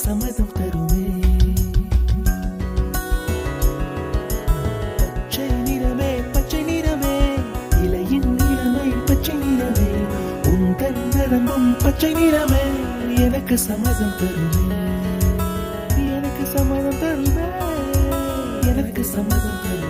சம்மதம் தருமே. பச்சை நிறமே பச்சை நிறமே, இலையின் நிறமை பச்சை நிறமே, உந்தன் நிறமும் பச்சை நிறமே, எனக்கு சம்மதம் தருமே, எனக்கு சம்மதம் தருமே, எனக்கு சம்மதம் தருமே.